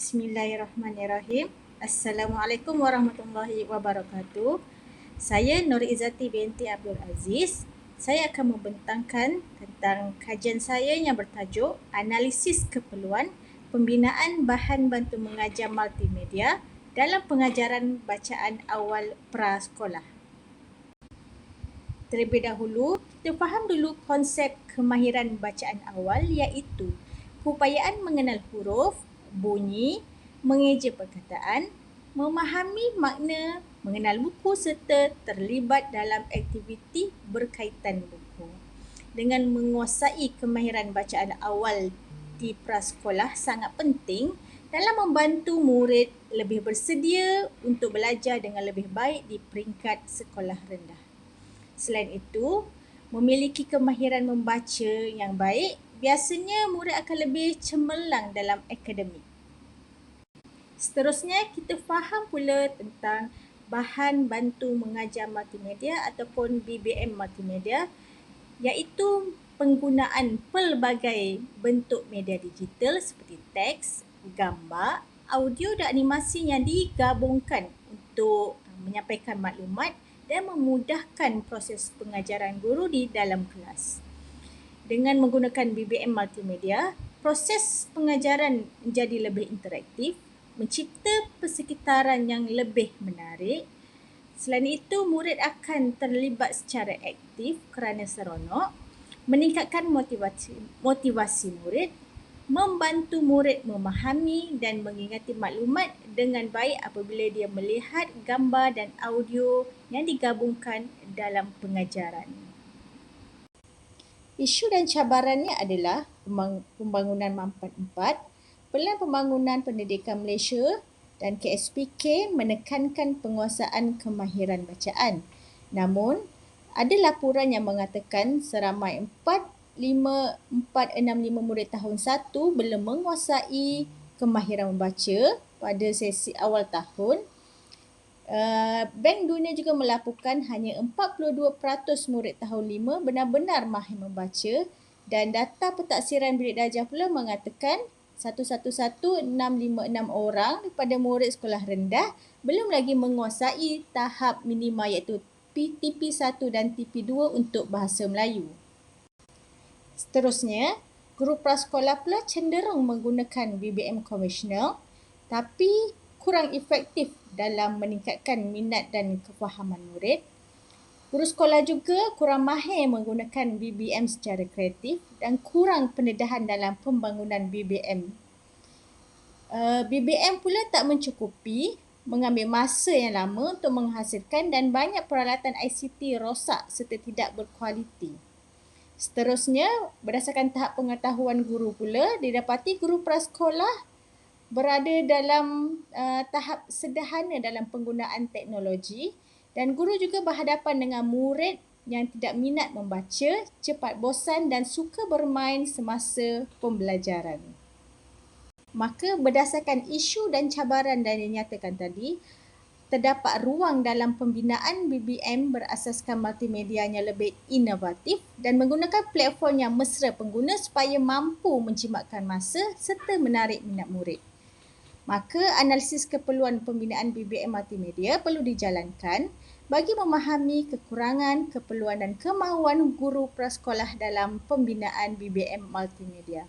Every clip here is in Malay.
Bismillahirrahmanirrahim. Assalamualaikum warahmatullahi wabarakatuh. Saya Nur Izzati binti Abdul Aziz. Saya akan membentangkan tentang kajian saya yang bertajuk Analisis Keperluan Pembinaan Bahan Bantu Mengajar Multimedia dalam Pengajaran Bacaan Awal Prasekolah. Terlebih dahulu, kita faham dulu konsep kemahiran bacaan awal, iaitu keupayaan mengenal huruf, bunyi, mengeja perkataan, memahami makna, mengenal buku serta terlibat dalam aktiviti berkaitan buku. Dengan menguasai kemahiran bacaan awal di prasekolah sangat penting dalam membantu murid lebih bersedia untuk belajar dengan lebih baik di peringkat sekolah rendah. Selain itu, memiliki kemahiran membaca yang baik, biasanya murid akan lebih cemerlang dalam akademik. Seterusnya, kita faham pula tentang bahan bantu mengajar multimedia ataupun BBM multimedia, iaitu penggunaan pelbagai bentuk media digital seperti teks, gambar, audio dan animasi yang digabungkan untuk menyampaikan maklumat dan memudahkan proses pengajaran guru di dalam kelas. Dengan menggunakan BBM multimedia, proses pengajaran menjadi lebih interaktif, mencipta persekitaran yang lebih menarik. Selain itu, murid akan terlibat secara aktif kerana seronok, meningkatkan motivasi murid, membantu murid memahami dan mengingati maklumat dengan baik apabila dia melihat gambar dan audio yang digabungkan dalam pengajaran. Isu dan cabarannya adalah pembangunan Mampan 4, Pelan Pembangunan Pendidikan Malaysia dan KSPK menekankan penguasaan kemahiran bacaan. Namun, ada laporan yang mengatakan seramai 465 murid tahun 1 belum menguasai kemahiran membaca pada sesi awal tahun. Bank Dunia juga melaporkan hanya 42% murid tahun 5 benar-benar mahir membaca dan data pentaksiran bilik darjah pula mengatakan 111,656 orang daripada murid sekolah rendah belum lagi menguasai tahap minima iaitu TP1 dan TP2 untuk bahasa Melayu. Seterusnya, guru prasekolah pula cenderung menggunakan BBM konvensional tapi kurang efektif dalam meningkatkan minat dan kefahaman murid. Guru sekolah juga kurang mahir menggunakan BBM secara kreatif dan kurang pendedahan dalam pembangunan BBM. BBM pula tak mencukupi, mengambil masa yang lama untuk menghasilkan dan banyak peralatan ICT rosak serta tidak berkualiti. Seterusnya, berdasarkan tahap pengetahuan guru pula, didapati guru prasekolah berada dalam tahap sederhana dalam penggunaan teknologi dan guru juga berhadapan dengan murid yang tidak minat membaca, cepat bosan dan suka bermain semasa pembelajaran. Maka berdasarkan isu dan cabaran yang dinyatakan tadi, terdapat ruang dalam pembinaan BBM berasaskan multimedia yang lebih inovatif dan menggunakan platform yang mesra pengguna supaya mampu menjimatkan masa serta menarik minat murid. Maka analisis keperluan pembinaan BBM multimedia perlu dijalankan bagi memahami kekurangan, keperluan dan kemahuan guru prasekolah dalam pembinaan BBM multimedia.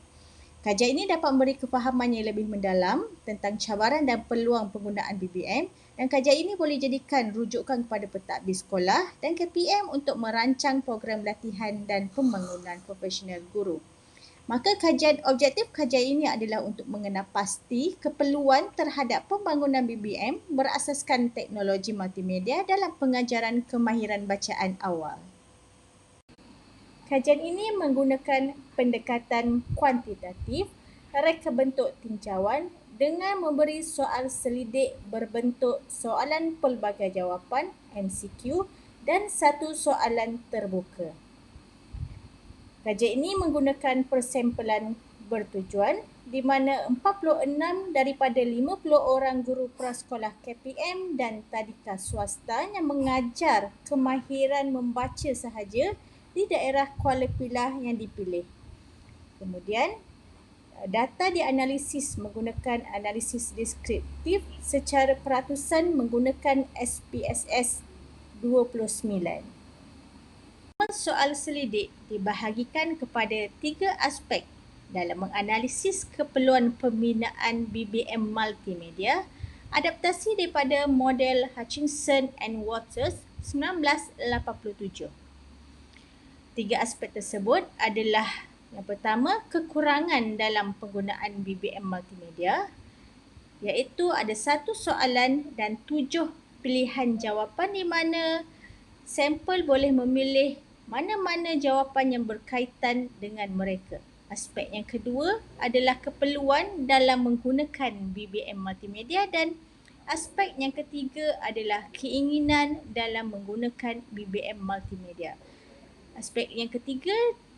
Kajian ini dapat memberi kefahaman yang lebih mendalam tentang cabaran dan peluang penggunaan BBM dan kajian ini boleh jadikan rujukan kepada pentadbir sekolah dan KPM untuk merancang program latihan dan pembangunan profesional guru. Maka objektif kajian ini adalah untuk mengenal pasti keperluan terhadap pembangunan BBM berasaskan teknologi multimedia dalam pengajaran kemahiran bacaan awal. Kajian ini menggunakan pendekatan kuantitatif, reka bentuk tinjauan dengan memberi soal selidik berbentuk soalan pelbagai jawapan MCQ dan satu soalan terbuka. Kajian ini menggunakan persampalan bertujuan di mana 46 daripada 50 orang guru prasekolah KPM dan tadika swasta yang mengajar kemahiran membaca sahaja di daerah Kuala Pilah yang dipilih. Kemudian, Data dianalisis menggunakan analisis deskriptif secara peratusan menggunakan SPSS 29. Soal selidik dibahagikan kepada 3 aspek dalam menganalisis keperluan pembinaan BBM multimedia, adaptasi daripada model Hutchinson and Waters 1987. 3 aspek tersebut adalah yang pertama, kekurangan dalam penggunaan BBM multimedia, iaitu ada 1 soalan dan 7 pilihan jawapan di mana sampel boleh memilih mana-mana jawapan yang berkaitan dengan mereka. Aspek yang kedua adalah keperluan dalam menggunakan BBM multimedia dan aspek yang ketiga adalah keinginan dalam menggunakan BBM multimedia. Aspek yang ketiga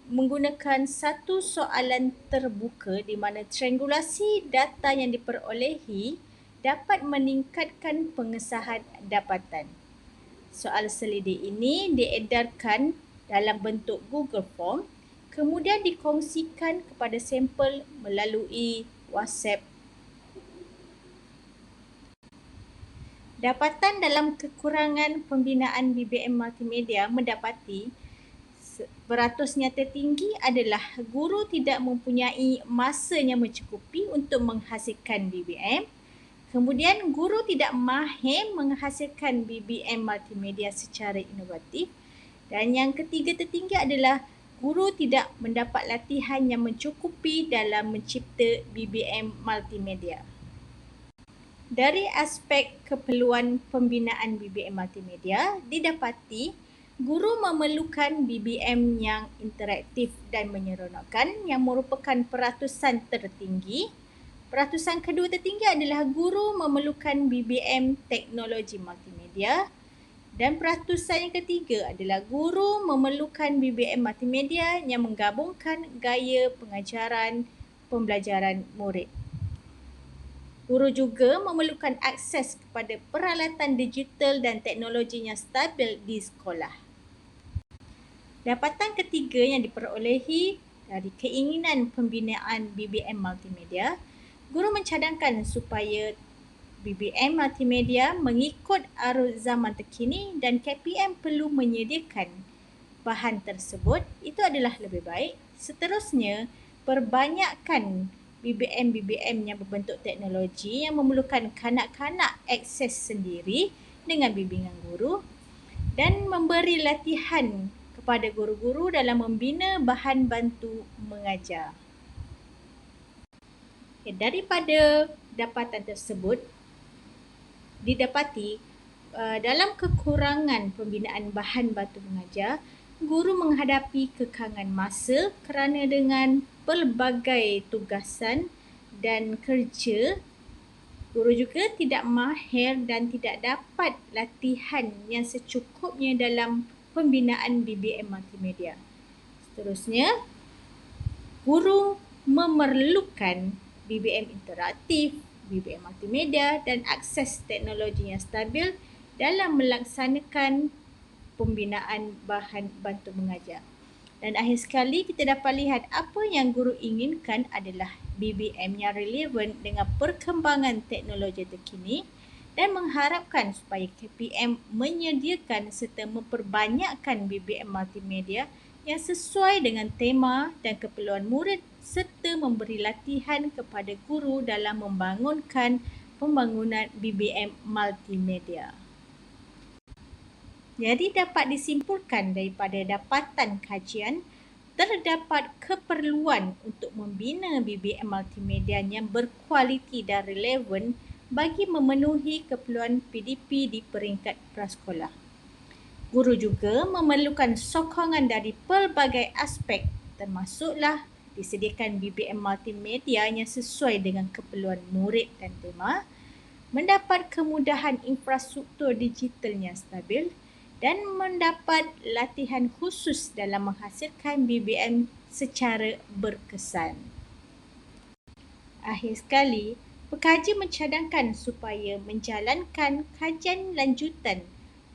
menggunakan 1 soalan terbuka di mana triangulasi data yang diperolehi dapat meningkatkan pengesahan dapatan. Soal selidik ini diedarkan dalam bentuk Google Form, kemudian dikongsikan kepada sampel melalui WhatsApp. Dapatan dalam kekurangan pembinaan BBM multimedia mendapati berasnya tertinggi adalah guru tidak mempunyai masa yang mencukupi untuk menghasilkan BBM. Kemudian guru tidak mahir menghasilkan BBM multimedia secara inovatif. Dan yang ketiga tertinggi adalah guru tidak mendapat latihan yang mencukupi dalam mencipta BBM multimedia. Dari aspek keperluan pembinaan BBM multimedia, didapati guru memerlukan BBM yang interaktif dan menyeronokkan yang merupakan peratusan tertinggi. Peratusan kedua tertinggi adalah guru memerlukan BBM teknologi multimedia. Dan peratusan yang ketiga adalah guru memerlukan BBM multimedia yang menggabungkan gaya pengajaran pembelajaran murid. Guru juga memerlukan akses kepada peralatan digital dan teknologi yang stabil di sekolah. Dapatan ketiga yang diperolehi dari keinginan pembinaan BBM multimedia, guru mencadangkan supaya BBM multimedia mengikut arus zaman terkini dan KPM perlu menyediakan bahan tersebut, itu adalah lebih baik. Seterusnya, perbanyakkan BBM yang berbentuk teknologi yang memerlukan kanak-kanak akses sendiri dengan bimbingan guru dan memberi latihan kepada guru-guru dalam membina bahan bantu mengajar. Daripada dapatan tersebut, didapati dalam kekurangan pembinaan bahan bantu mengajar, guru menghadapi kekangan masa kerana dengan pelbagai tugasan dan kerja, guru juga tidak mahir dan tidak dapat latihan yang secukupnya dalam pembinaan BBM multimedia. Seterusnya, guru memerlukan BBM interaktif, BBM multimedia dan akses teknologi yang stabil dalam melaksanakan pembinaan bahan bantu mengajar. Dan akhir sekali kita dapat lihat apa yang guru inginkan adalah BBM yang relevan dengan perkembangan teknologi terkini dan mengharapkan supaya KPM menyediakan serta memperbanyakkan BBM multimedia yang sesuai dengan tema dan keperluan murid serta memberi latihan kepada guru dalam membangunkan pembangunan BBM multimedia. Jadi dapat disimpulkan daripada dapatan kajian, terdapat keperluan untuk membina BBM multimedia yang berkualiti dan relevan bagi memenuhi keperluan PDP di peringkat prasekolah. Guru juga memerlukan sokongan dari pelbagai aspek, termasuklah disediakan BBM multimedia yang sesuai dengan keperluan murid dan tema, mendapat kemudahan infrastruktur digital yang stabil dan mendapat latihan khusus dalam menghasilkan BBM secara berkesan. Akhir sekali, pekaji mencadangkan supaya menjalankan kajian lanjutan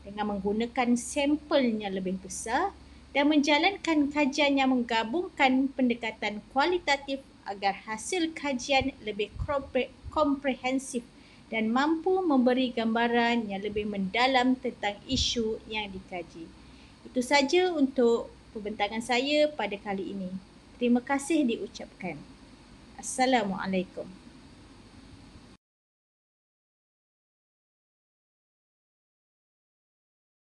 dengan menggunakan sampel yang lebih besar dan menjalankan kajian yang menggabungkan pendekatan kualitatif agar hasil kajian lebih komprehensif dan mampu memberi gambaran yang lebih mendalam tentang isu yang dikaji. Itu saja untuk pembentangan saya pada kali ini. Terima kasih diucapkan. Assalamualaikum.